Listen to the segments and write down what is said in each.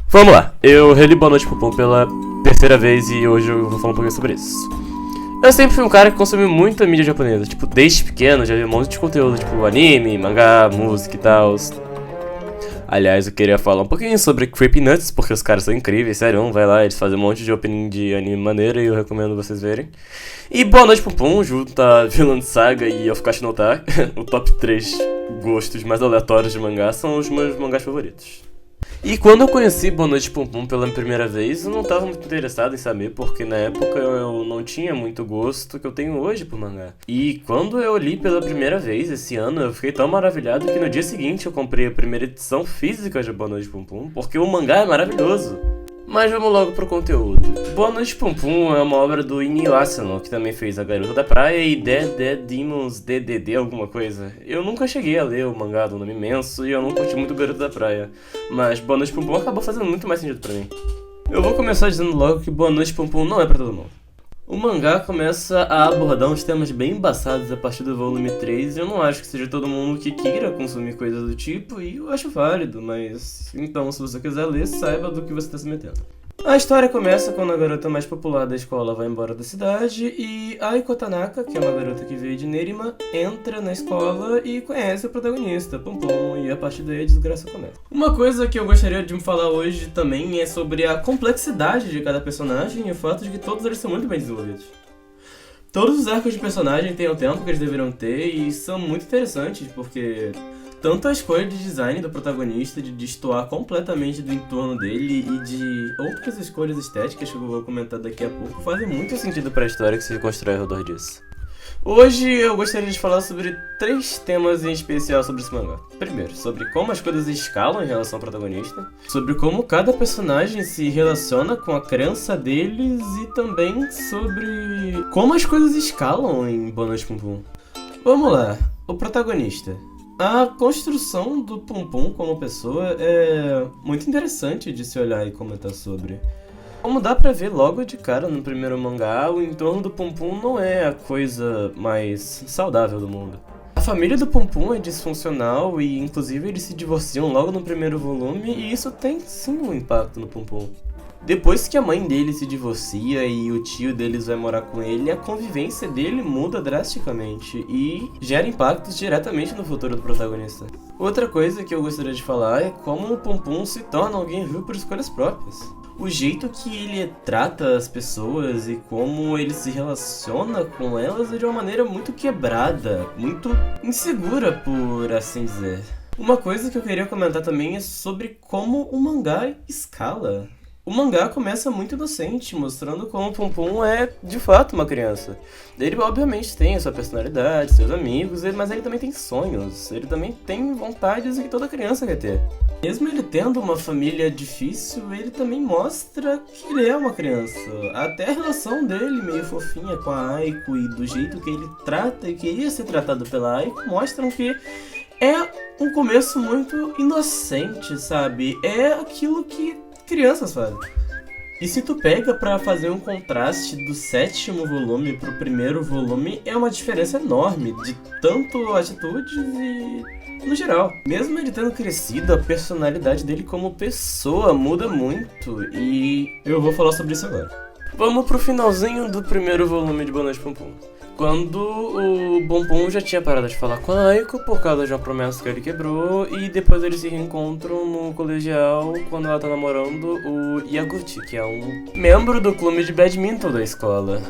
Vamos lá, eu reli Boa Noite Pompom pela terceira vez e hoje eu vou falar um pouquinho sobre isso. Eu sempre fui um cara que consumiu muita mídia japonesa, tipo, desde pequeno já vi um monte de conteúdo, tipo anime, mangá, música e tal. Aliás, eu queria falar um pouquinho sobre Creepy Nuts, porque os caras são incríveis, sério, vai lá, eles fazem um monte de opening de anime maneiro e eu recomendo vocês verem. E Boa Noite Pompom, junto a Vinland Saga e Yofukashi no Ta, o top 3 gostos mais aleatórios de mangá são os meus mangás favoritos. E quando eu conheci Boa Noite Pompom pela primeira vez, eu não estava muito interessado em saber, porque na época eu não tinha muito gosto que eu tenho hoje por mangá. E quando eu li pela primeira vez esse ano, eu fiquei tão maravilhado que no dia seguinte eu comprei a primeira edição física de Boa Noite Pompom, porque o mangá é maravilhoso. Mas vamos logo pro conteúdo. Boa Noite Pompom é uma obra do Inio Asano, que também fez A Garota da Praia e Dead Demons DDD alguma coisa. Eu nunca cheguei a ler o mangá do nome imenso e eu não curti muito Garota da Praia. Mas Boa Noite Pompom acabou fazendo muito mais sentido pra mim. Eu vou começar dizendo logo que Boa Noite Pompom não é pra todo mundo. O mangá começa a abordar uns temas bem embaçados a partir do volume 3 e eu não acho que seja todo mundo que queira consumir coisas do tipo e eu acho válido, mas então se você quiser ler, saiba do que você está se metendo. A história começa quando a garota mais popular da escola vai embora da cidade e Aiko Tanaka, que é uma garota que veio de Nerima, entra na escola e conhece o protagonista, Pompom, e a partir daí a desgraça começa. Uma coisa que eu gostaria de me falar hoje também é sobre a complexidade de cada personagem e o fato de que todos eles são muito bem desenvolvidos. Todos os arcos de personagem têm o tempo que eles deveriam ter e são muito interessantes, porque tanto a escolha de design do protagonista, de destoar completamente do entorno dele e de outras escolhas estéticas que eu vou comentar daqui a pouco fazem muito sentido para a história que se constrói ao redor disso. Hoje eu gostaria de falar sobre 3 temas em especial sobre esse mangá. Primeiro, sobre como as coisas escalam em relação ao protagonista, sobre como cada personagem se relaciona com a crença deles e também sobre como as coisas escalam em Boa Noite Pompom. Vamos lá, o protagonista. A construção do Pompom como pessoa é muito interessante de se olhar e comentar sobre. Como dá pra ver logo de cara no primeiro mangá, o entorno do Pompom não é a coisa mais saudável do mundo. A família do Pompom é disfuncional e inclusive eles se divorciam logo no primeiro volume e isso tem sim um impacto no Pompom. Depois que a mãe dele se divorcia e o tio deles vai morar com ele, a convivência dele muda drasticamente e gera impactos diretamente no futuro do protagonista. Outra coisa que eu gostaria de falar é como o Pompom se torna alguém vil por escolhas próprias. O jeito que ele trata as pessoas e como ele se relaciona com elas é de uma maneira muito quebrada, muito insegura, por assim dizer. Uma coisa que eu queria comentar também é sobre como o mangá escala. O mangá começa muito inocente, mostrando como o Pompom é, de fato, uma criança. Ele, obviamente, tem a sua personalidade, seus amigos, mas ele também tem sonhos. Ele também tem vontades que toda criança quer ter. Mesmo ele tendo uma família difícil, ele também mostra que ele é uma criança. Até a relação dele, meio fofinha com a Aiko e do jeito que ele trata e queria ser tratado pela Aiko, mostram que é um começo muito inocente, sabe? É aquilo que crianças fazem. E se tu pega pra fazer um contraste do 7º volume pro primeiro volume, é uma diferença enorme de tanto atitudes e no geral. Mesmo ele tendo crescido, a personalidade dele como pessoa muda muito e eu vou falar sobre isso agora. Vamos pro finalzinho do primeiro volume de Boa Noite Pompom. Quando o Pompom já tinha parado de falar com a Aiko por causa de uma promessa que ele quebrou e depois eles se reencontram no colegial quando ela tá namorando o Yaguchi, que é um membro do clube de badminton da escola.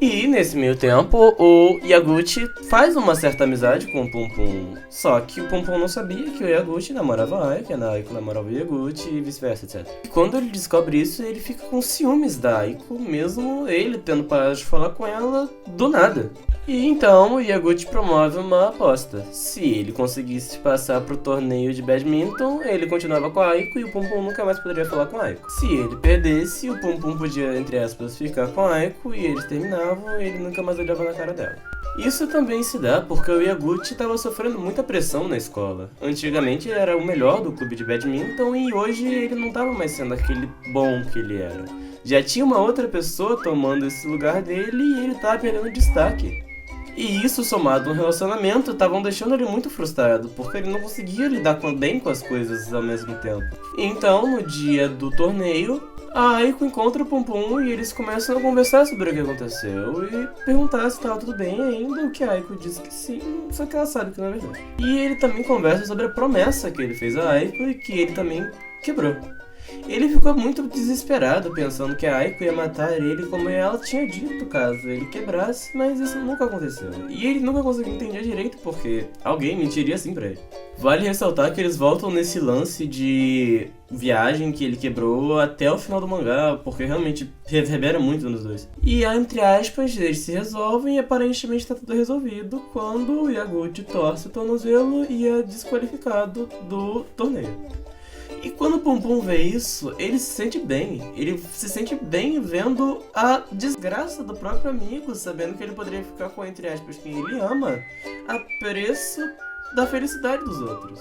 E nesse meio tempo, o Yaguchi faz uma certa amizade com o Pompom. Só que o Pompom não sabia que o Yaguchi namorava a Aiko, a Aiko namorava o Yaguchi e vice-versa, etc. E quando ele descobre isso, ele fica com ciúmes da Aiko, mesmo ele tendo parado de falar com ela do nada. E então o Yaguchi promove uma aposta. Se ele conseguisse passar pro torneio de badminton, ele continuava com a Aiko e o Pompom nunca mais poderia falar com a Aiko. Se ele perdesse, o Pompom podia, entre aspas, ficar com a Aiko e eles terminavam e ele nunca mais olhava na cara dela. Isso também se dá porque o Yaguchi estava sofrendo muita pressão na escola. Antigamente ele era o melhor do clube de badminton e hoje ele não estava mais sendo aquele bom que ele era. Já tinha uma outra pessoa tomando esse lugar dele e ele estava perdendo destaque. E isso, somado a um relacionamento, estavam deixando ele muito frustrado, porque ele não conseguia lidar bem com as coisas ao mesmo tempo. Então, no dia do torneio, a Aiko encontra o Pum Pum e eles começam a conversar sobre o que aconteceu e perguntar se estava tudo bem ainda, o que a Aiko diz que sim, só que ela sabe que não é verdade. E ele também conversa sobre a promessa que ele fez a Aiko e que ele também quebrou. Ele ficou muito desesperado, pensando que a Aiko ia matar ele como ela tinha dito caso ele quebrasse, mas isso nunca aconteceu. E ele nunca conseguiu entender direito porque alguém mentiria assim pra ele. Vale ressaltar que eles voltam nesse lance de viagem que ele quebrou até o final do mangá, porque realmente reverbera muito nos dois. E entre aspas, eles se resolvem e aparentemente tá tudo resolvido quando o Yaguchi torce o tornozelo e é desqualificado do torneio. E quando o Pum Pum vê isso, ele se sente bem. Ele se sente bem vendo a desgraça do próprio amigo, sabendo que ele poderia ficar com, entre aspas, quem ele ama, a preço da felicidade dos outros.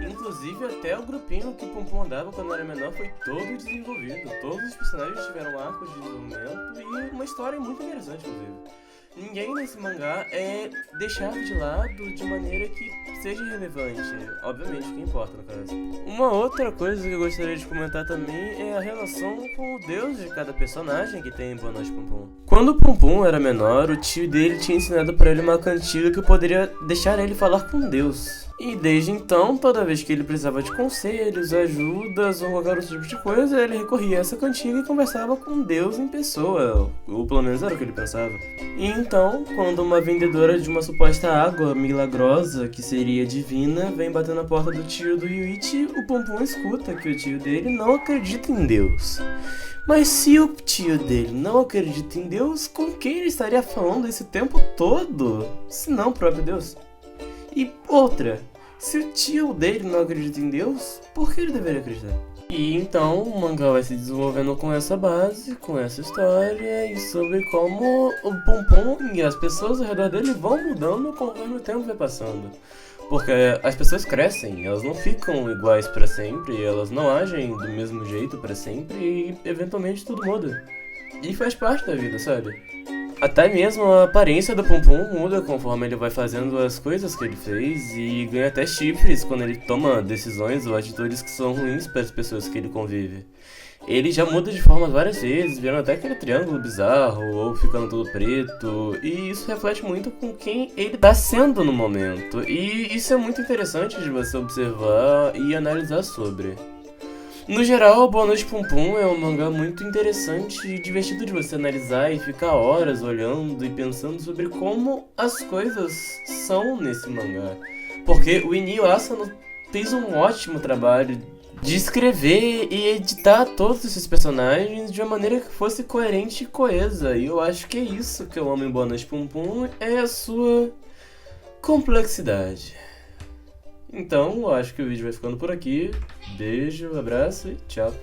Inclusive, até o grupinho que o Pum Pum andava quando era menor foi todo desenvolvido. Todos os personagens tiveram arcos de desenvolvimento e uma história muito interessante, inclusive. Ninguém nesse mangá é deixado de lado de maneira que seja relevante. Obviamente, o que importa no caso. Uma outra coisa que eu gostaria de comentar também é a relação com o deus de cada personagem que tem em Boa Noite Pum Pum. Quando o Pum Pum era menor, o tio dele tinha ensinado pra ele uma cantiga que poderia deixar ele falar com Deus. E desde então, toda vez que ele precisava de conselhos, ajudas ou qualquer outro tipo de coisa, ele recorria a essa cantiga e conversava com Deus em pessoa, ou pelo menos era o que ele pensava. E então, quando uma vendedora de uma suposta água milagrosa, que seria divina, vem bater na porta do tio do Yuichi, o Pum Pum escuta que o tio dele não acredita em Deus. Mas se o tio dele não acredita em Deus, com quem ele estaria falando esse tempo todo? Se não o próprio Deus. E outra, se o tio dele não acredita em Deus, por que ele deveria acreditar? E então o mangá vai se desenvolvendo com essa base, com essa história e sobre como o Pum Pum e as pessoas ao redor dele vão mudando conforme o tempo vai passando. Porque as pessoas crescem, elas não ficam iguais pra sempre, elas não agem do mesmo jeito pra sempre e eventualmente tudo muda. E faz parte da vida, sabe? Até mesmo a aparência do Pum Pum muda conforme ele vai fazendo as coisas que ele fez e ganha até chifres quando ele toma decisões ou atitudes que são ruins para as pessoas que ele convive. Ele já muda de forma várias vezes, virando até aquele triângulo bizarro ou ficando todo preto, e isso reflete muito com quem ele tá sendo no momento. E isso é muito interessante de você observar e analisar sobre. No geral, Boa Noite Pum Pum é um mangá muito interessante e divertido de você analisar e ficar horas olhando e pensando sobre como as coisas são nesse mangá. Porque o Inio Asano fez um ótimo trabalho de escrever e editar todos esses personagens de uma maneira que fosse coerente e coesa. E eu acho que é isso que eu amo em Boa Noite Pum Pum, é a sua complexidade. Então, eu acho que o vídeo vai ficando por aqui. Beijo, abraço e tchau.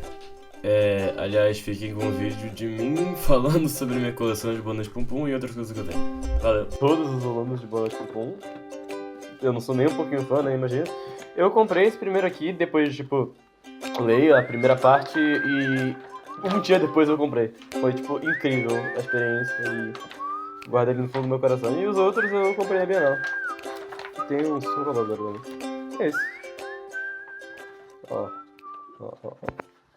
Aliás, fiquem com um vídeo de mim falando sobre minha coleção de Boa Noite Pum Pum e outras coisas que eu tenho. Valeu. Todos os volumes de Boa Noite Pum Pum. Eu não sou nem um pouquinho fã, né? Imagina. Eu comprei esse primeiro aqui, depois, tipo, leio a primeira parte e um dia depois eu comprei. Foi, tipo, incrível a experiência e guardei ele no fundo do meu coração. E os outros eu comprei na Bienal. Tem um som agora também. É isso. Ó.